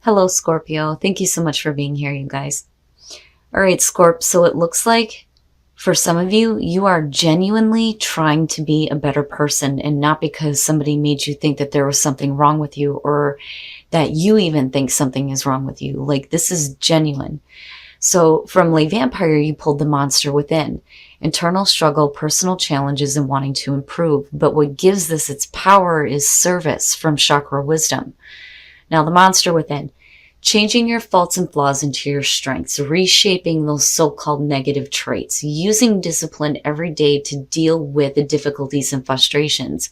Hello, Scorpio. Thank you so much for being here, you guys. All right, Scorp. So it looks like for some of you, you are genuinely trying to be a better person, and not because somebody made you think that there was something wrong with you or that you even think something is wrong with you. Like, this is genuine. So from Lay Vampire, you pulled the monster within. Internal struggle, personal challenges, and wanting to improve. But what gives this its power is service from Chakra Wisdom. Now, the monster within. Changing your faults and flaws into your strengths, reshaping those so-called negative traits, using discipline every day to deal with the difficulties and frustrations.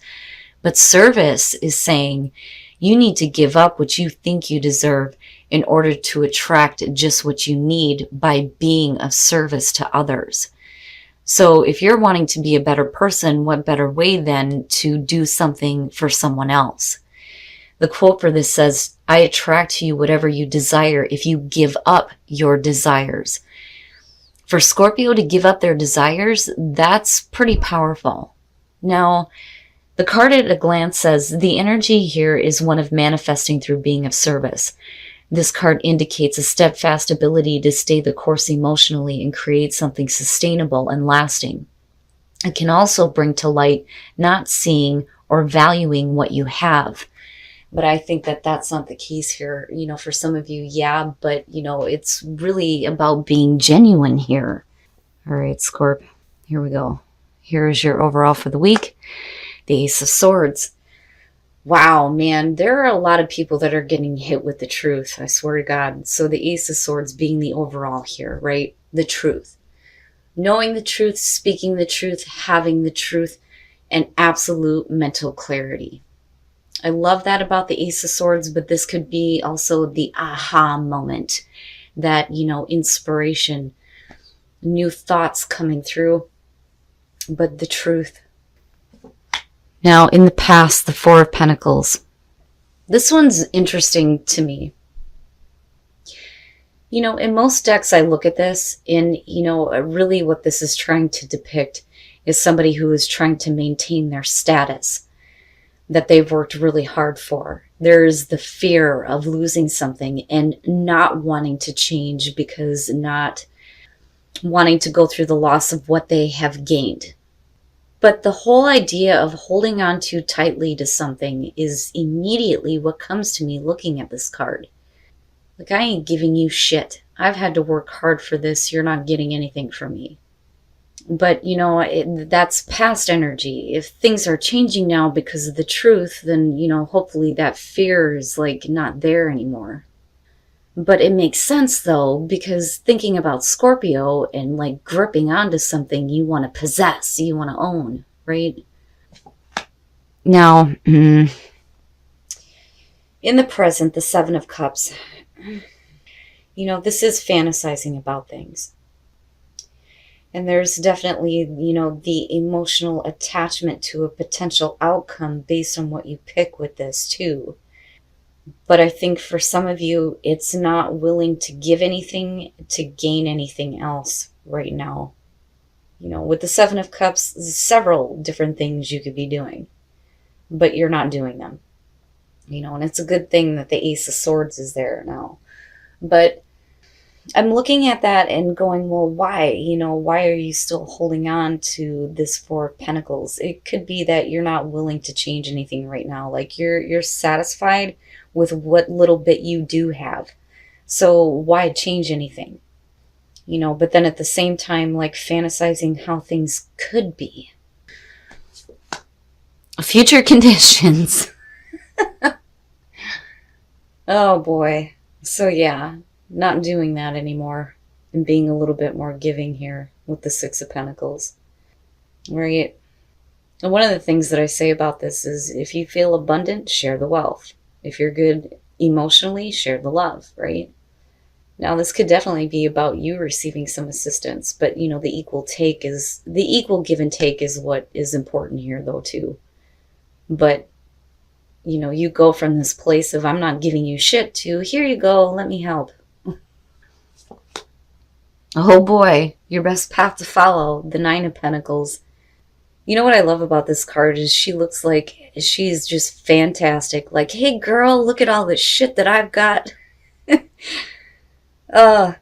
But service is saying you need to give up what you think you deserve in order to attract just what you need by being of service to others. So if you're wanting to be a better person, what better way than to do something for someone else? The quote for this says, I attract to you whatever you desire if you give up your desires. For Scorpio to give up their desires, that's pretty powerful. Now, the card at a glance says the energy here is one of manifesting through being of service. This card indicates a steadfast ability to stay the course emotionally and create something sustainable and lasting. It can also bring to light not seeing or valuing what you have. But I think that that's not the case here. For some of you, yeah, but, it's really about being genuine here. All right, Scorp, here we go. Here is your overall for the week. The Ace of Swords. Wow, man, there are a lot of people that are getting hit with the truth, I swear to God. So the Ace of Swords being the overall here, right? The truth. Knowing the truth, speaking the truth, having the truth, and absolute mental clarity. I love that about the Ace of Swords, but this could be also the aha moment, that, inspiration, new thoughts coming through, but the truth. Now, in the past, the Four of Pentacles. This one's interesting to me. In most decks, I look at this and, really what this is trying to depict is somebody who is trying to maintain their status that they've worked really hard for. There's the fear of losing something and not wanting to change because not wanting to go through the loss of what they have gained. But the whole idea of holding on too tightly to something is immediately what comes to me looking at this card. Like, I ain't giving you shit. I've had to work hard for this. You're not getting anything from me. But, that's past energy. If things are changing now because of the truth, then, hopefully that fear is not there anymore. But it makes sense though, because thinking about Scorpio and gripping onto something you want to possess, you want to own, right? Now, in the present, the Seven of Cups, this is fantasizing about things. And there's definitely, the emotional attachment to a potential outcome based on what you pick with this too. But I think for some of you, it's not willing to give anything to gain anything else right now. With the Seven of Cups, several different things you could be doing, but you're not doing them. And it's a good thing that the Ace of Swords is there now. But I'm looking at that and going, well, why? Why are you still holding on to this Four of Pentacles? It could be that you're not willing to change anything right now. You're satisfied with what little bit you do have. So why change anything? But then at the same time, fantasizing how things could be. Future conditions. Oh boy. So yeah. Not doing that anymore and being a little bit more giving here with the Six of Pentacles. Right? And one of the things that I say about this is if you feel abundant, share the wealth. If you're good emotionally, share the love, right? Now, this could definitely be about you receiving some assistance, but the equal give and take is what is important here though too. But you go from this place of I'm not giving you shit to here you go, let me help. Oh boy, your best path to follow, the Nine of Pentacles. What I love about this card is she looks like she's just fantastic. Hey girl, look at all the shit that I've got. uh,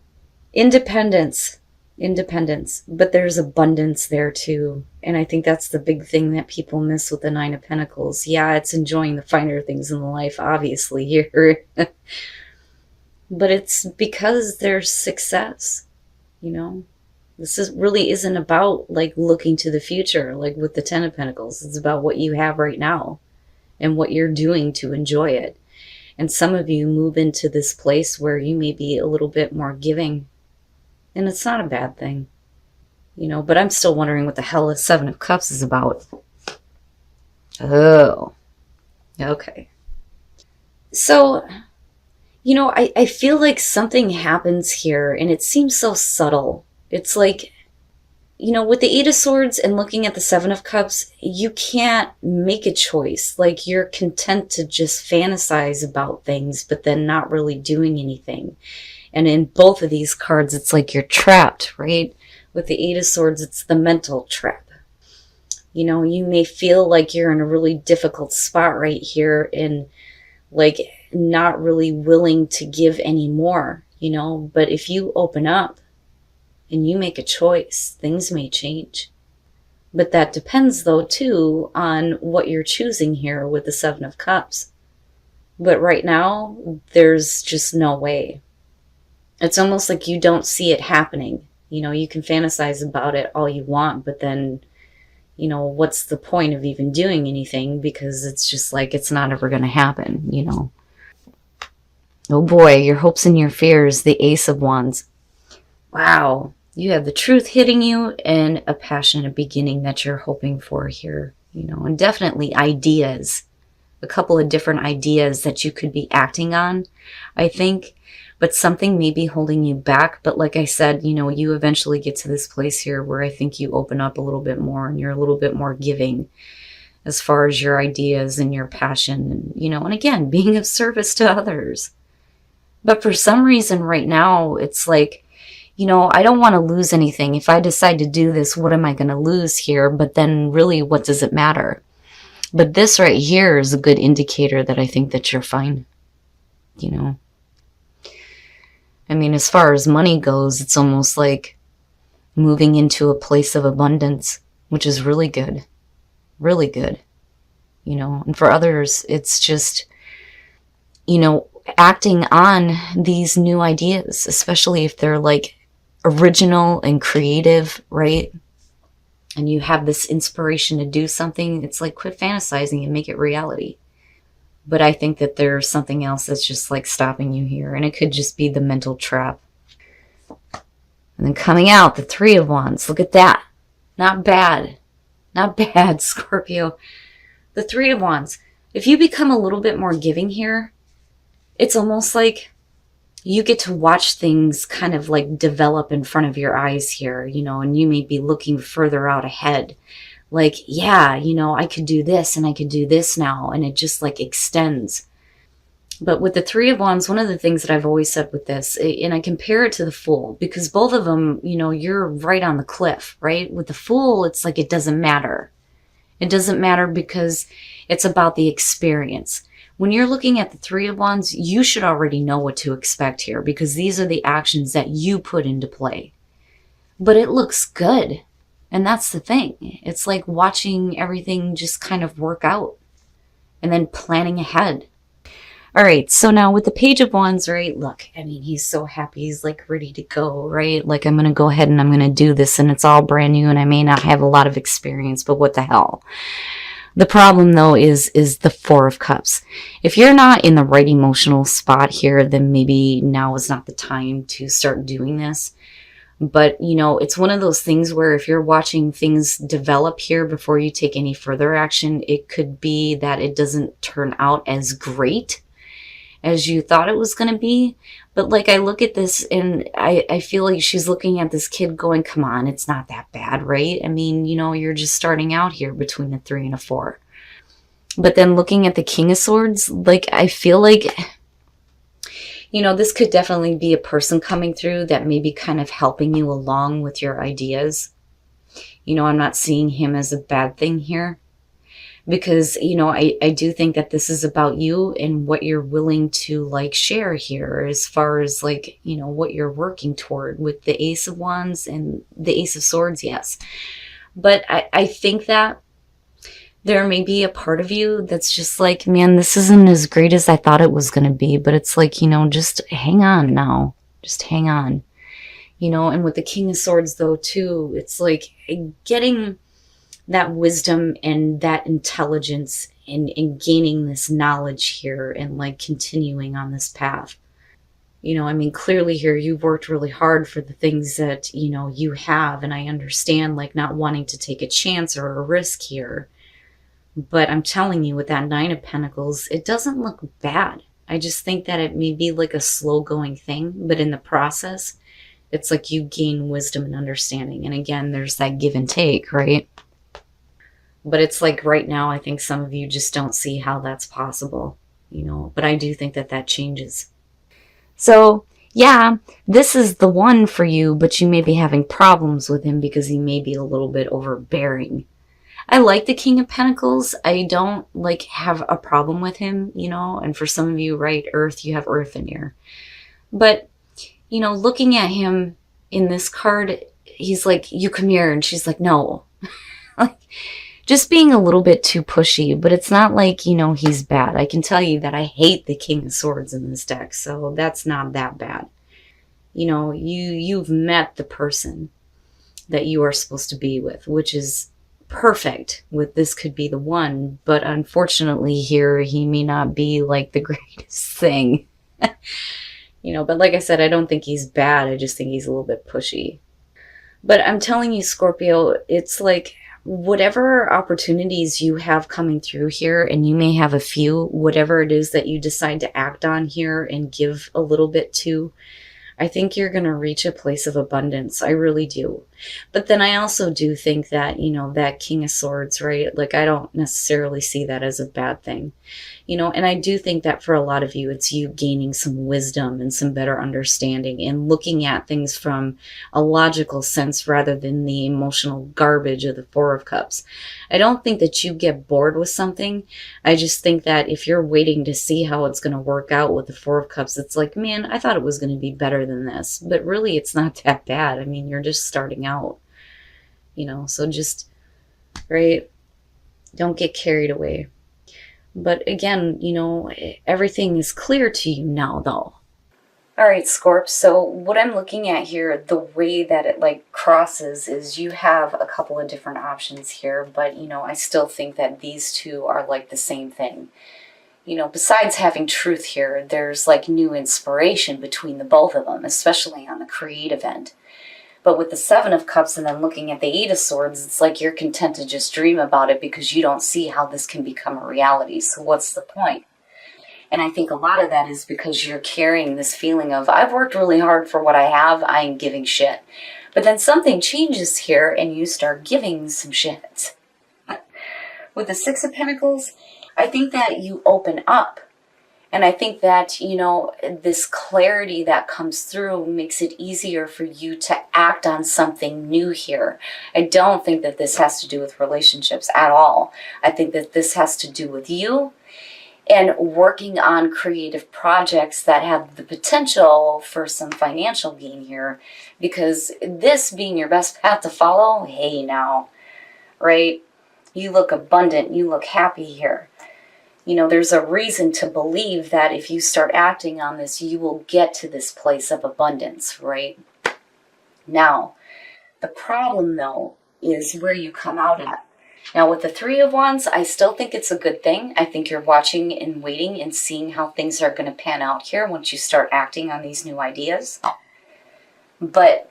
independence. Independence. But there's abundance there too. And I think that's the big thing that people miss with the Nine of Pentacles. Yeah, it's enjoying the finer things in life, obviously, here. But it's because there's success, you know? This really isn't about like looking to the future, like with the Ten of Pentacles. It's about what you have right now and what you're doing to enjoy it. And some of you move into this place where you may be a little bit more giving. And it's not a bad thing, you know, but I'm still wondering what the hell the Seven of Cups is about. Oh, okay. So, you know, I feel like something happens here and it seems so subtle. It's like, you know, with the Eight of Swords and looking at the Seven of Cups, you can't make a choice. Like, you're content to just fantasize about things, but then not really doing anything. And in both of these cards, it's like you're trapped, right? With the Eight of Swords, it's the mental trap. You know, you may feel like you're in a really difficult spot right here and like not really willing to give anymore, you know, but if you open up and you make a choice, things may change. But that depends though too on what you're choosing here with the Seven of Cups. But right now, there's just no way. It's almost like you don't see it happening. You know, you can fantasize about it all you want, but then, you know, what's the point of even doing anything? Because it's just like, it's not ever going to happen, you know. Oh boy, your hopes and your fears, the Ace of Wands. Wow, you have the truth hitting you and a passionate beginning that you're hoping for here, you know, and definitely ideas. A couple of different ideas that you could be acting on, I think. But something may be holding you back. But like I said, you know, you eventually get to this place here where I think you open up a little bit more and you're a little bit more giving as far as your ideas and your passion. And, you know, and again, being of service to others. But for some reason right now, it's like, you know, I don't want to lose anything. If I decide to do this, what am I going to lose here? But then really, what does it matter? But this right here is a good indicator that I think that you're fine, you know. I mean, as far as money goes, it's almost like moving into a place of abundance, which is really good, you know. And for others, it's just, you know, acting on these new ideas, especially if they're like original and creative, right? And you have this inspiration to do something. It's like, quit fantasizing and make it reality. But I think that there's something else that's just like stopping you here. And it could just be the mental trap. And then coming out, the Three of Wands. Look at that. Not bad. Not bad, Scorpio. The Three of Wands. If you become a little bit more giving here, it's almost like you get to watch things kind of like develop in front of your eyes here, you know, and you may be looking further out ahead. Like, yeah, you know, I could do this and I could do this now. And it just like extends. But with the Three of Wands, one of the things that I've always said with this, and I compare it to the Fool, because both of them, you know, you're right on the cliff, right? With the Fool, it's like it doesn't matter. It doesn't matter because it's about the experience. When you're looking at the Three of Wands, you should already know what to expect here because these are the actions that you put into play. But it looks good. And that's the thing. It's like watching everything just kind of work out and then planning ahead. All right, so now with the Page of Wands, right, look, I mean, he's so happy. He's like ready to go, right? Like, I'm going to go ahead and I'm going to do this and it's all brand new and I may not have a lot of experience, but what the hell? The problem, though, is the Four of Cups. If you're not in the right emotional spot here, then maybe now is not the time to start doing this. But, you know, it's one of those things where if you're watching things develop here before you take any further action, it could be that it doesn't turn out as great as you thought it was going to be. But like, I look at this and I feel like she's looking at this kid going, come on, it's not that bad, right? I mean, you know, you're just starting out here between a 3 and a 4. But then looking at the King of Swords, like, I feel like, you know, this could definitely be a person coming through that may be kind of helping you along with your ideas. You know, I'm not seeing him as a bad thing here. because, you know, I do think that this is about you and what you're willing to like share here as far as like, you know, what you're working toward with the Ace of Wands and the Ace of Swords. Yes. But I think that there may be a part of you that's just like, man, this isn't as great as I thought it was going to be. But it's like, you know, just hang on now. Just hang on. You know, and with the King of Swords, though, too, it's like getting that wisdom and that intelligence and gaining this knowledge here and like continuing on this path. You know, I mean, clearly here you've worked really hard for the things that, you know, you have. And I understand like not wanting to take a chance or a risk here. But I'm telling you, with that Nine of Pentacles, it doesn't look bad. I just think that it may be like a slow going thing, but in the process, it's like you gain wisdom and understanding. And again, there's that give and take, right? But it's like right now, I think some of you just don't see how that's possible, you know, but I do think that that changes. So yeah, this is the one for you, but you may be having problems with him because he may be a little bit overbearing. I like the King of Pentacles. I don't like have a problem with him, you know, and for some of you, right, Earth, you have Earth in here. But, you know, looking at him in this card, he's like, you come here. And she's like, no. Like, just being a little bit too pushy, but it's not like, you know, he's bad. I can tell you that I hate the King of Swords in this deck, so that's not that bad. You know, you've met the person that you are supposed to be with, which is perfect. With this could be the one, but unfortunately here he may not be like the greatest thing. You know, but like I said, I don't think he's bad. I just think he's a little bit pushy. But I'm telling you, Scorpio, it's like whatever opportunities you have coming through here, and you may have a few, whatever it is that you decide to act on here and give a little bit to, I think you're going to reach a place of abundance. I really do. But then I also do think that, you know, that King of Swords, right? Like, I don't necessarily see that as a bad thing, you know, and I do think that for a lot of you, it's you gaining some wisdom and some better understanding and looking at things from a logical sense rather than the emotional garbage of the Four of Cups. I don't think that you get bored with something. I just think that if you're waiting to see how it's going to work out with the Four of Cups, it's like, man, I thought it was going to be better than this, but really it's not that bad. I mean, you're just starting out, you know, so just, right, don't get carried away. But again, you know, everything is clear to you now, though. All right, Scorp, so what I'm looking at here, the way that it like crosses is you have a couple of different options here, but, you know, I still think that these two are like the same thing. You know, besides having truth here, there's like new inspiration between the both of them, especially on the creative end. But with the Seven of Cups and then looking at the Eight of Swords, it's like you're content to just dream about it because you don't see how this can become a reality. So what's the point? And I think a lot of that is because you're carrying this feeling of, I've worked really hard for what I have, I ain't giving shit. But then something changes here and you start giving some shit. With the Six of Pentacles, I think that you open up. And I think that, you know, this clarity that comes through makes it easier for you to act on something new here. I don't think that this has to do with relationships at all. I think that this has to do with you and working on creative projects that have the potential for some financial gain here. Because this being your best path to follow, hey now, right? You look abundant, you look happy here. You know, there's a reason to believe that if you start acting on this, you will get to this place of abundance, right? Now, the problem, though, is where you come out at. Now, with the Three of Wands, I still think it's a good thing. I think you're watching and waiting and seeing how things are going to pan out here once you start acting on these new ideas. But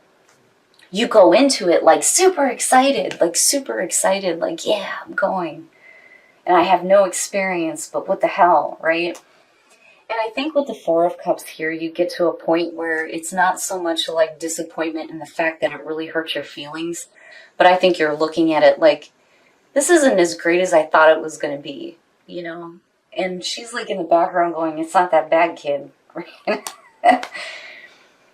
you go into it like super excited, like, yeah, I'm going. And I have no experience, but what the hell, right? And I think with the Four of Cups here, you get to a point where it's not so much like disappointment in the fact that it really hurts your feelings, but I think you're looking at it like, this isn't as great as I thought it was going to be, you know? And she's like in the background going, it's not that bad, kid.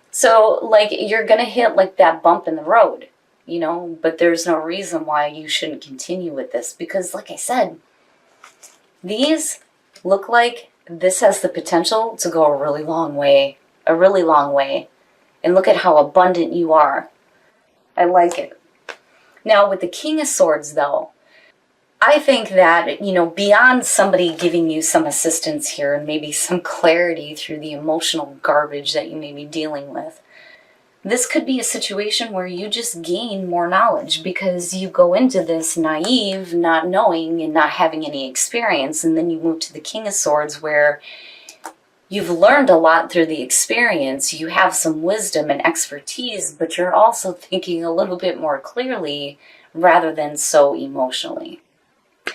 So, like, you're going to hit like that bump in the road, you know? But there's no reason why you shouldn't continue with this because, like I said, These look like this has the potential to go a really long way. A really long way. And look at how abundant you are. I like it. Now, with the King of Swords, though, I think that, beyond somebody giving you some assistance here and maybe some clarity through the emotional garbage that you may be dealing with, this could be a situation where you just gain more knowledge because you go into this naive, not knowing and not having any experience, and then you move to the King of Swords where you've learned a lot through the experience, you have some wisdom and expertise, but you're also thinking a little bit more clearly rather than so emotionally,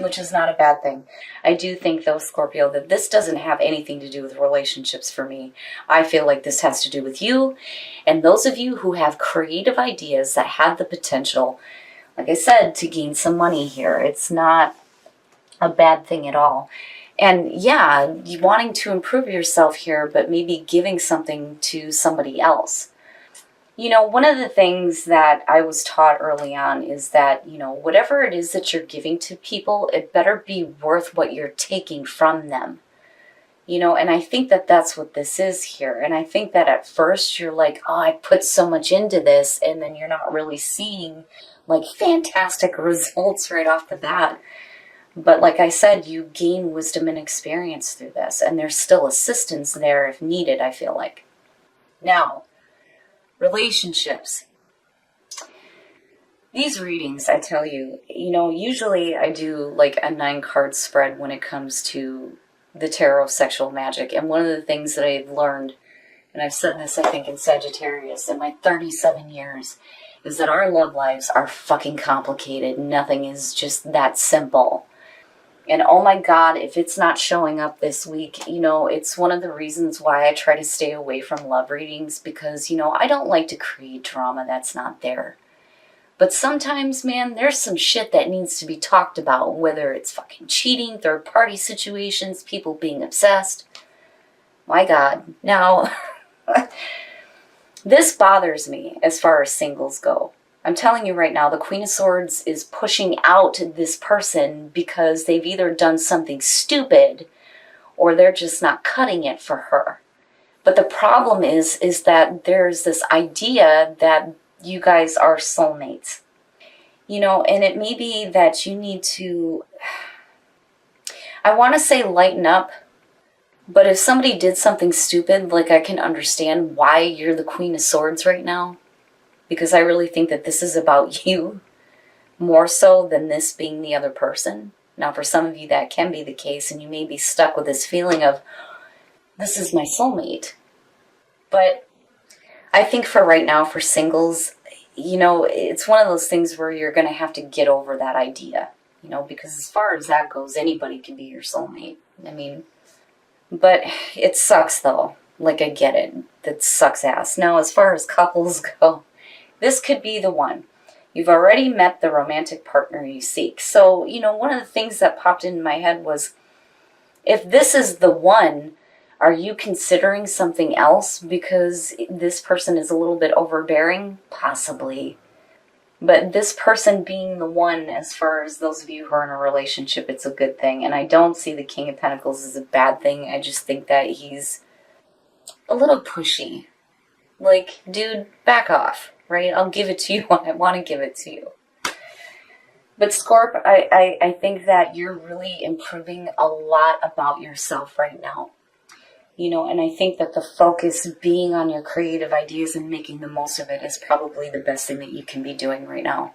which is not a bad thing. I do think, though, Scorpio, that this doesn't have anything to do with relationships for me. I feel like this has to do with you and those of you who have creative ideas that have the potential, like I said, to gain some money here. It's not a bad thing at all. And yeah, you wanting to improve yourself here, but maybe giving something to somebody else. One of the things that I was taught early on is that, whatever it is that you're giving to people, it better be worth what you're taking from them. And I think that that's what this is here. And I think that at first you're like, oh, I put so much into this, and then you're not really seeing like fantastic results right off the bat. But like I said, you gain wisdom and experience through this, and there's still assistance there if needed, I feel like. Now, relationships. These readings, I tell you, usually I do like a 9-card spread when it comes to the tarot of sexual magic. And one of the things that I've learned, and I've said this, I think, in Sagittarius in my 37 years, is that our love lives are fucking complicated. Nothing is just that simple. And oh my God, if it's not showing up this week, it's one of the reasons why I try to stay away from love readings because, I don't like to create drama that's not there. But sometimes, man, there's some shit that needs to be talked about, whether it's fucking cheating, third-party situations, people being obsessed. My God. Now, this bothers me as far as singles go. I'm telling you right now, the Queen of Swords is pushing out this person because they've either done something stupid or they're just not cutting it for her. But the problem is that there's this idea that you guys are soulmates. And it may be that you need to, I want to say lighten up, but if somebody did something stupid, like I can understand why you're the Queen of Swords right now. Because I really think that this is about you more so than this being the other person. Now, for some of you, that can be the case, and you may be stuck with this feeling of, this is my soulmate. But I think for right now, for singles, it's one of those things where you're going to have to get over that idea. Because as far as that goes, anybody can be your soulmate. But it sucks, though. Like, I get it. That sucks ass. Now, as far as couples go, this could be the one. You've already met the romantic partner you seek. So, one of the things that popped into my head was, if this is the one, are you considering something else because this person is a little bit overbearing? Possibly. But this person being the one, as far as those of you who are in a relationship, it's a good thing. And I don't see the King of Pentacles as a bad thing. I just think that he's a little pushy. Like, dude, back off. Right? I'll give it to you when I want to give it to you. But Scorp, I think that you're really improving a lot about yourself right now. And I think that the focus being on your creative ideas and making the most of it is probably the best thing that you can be doing right now.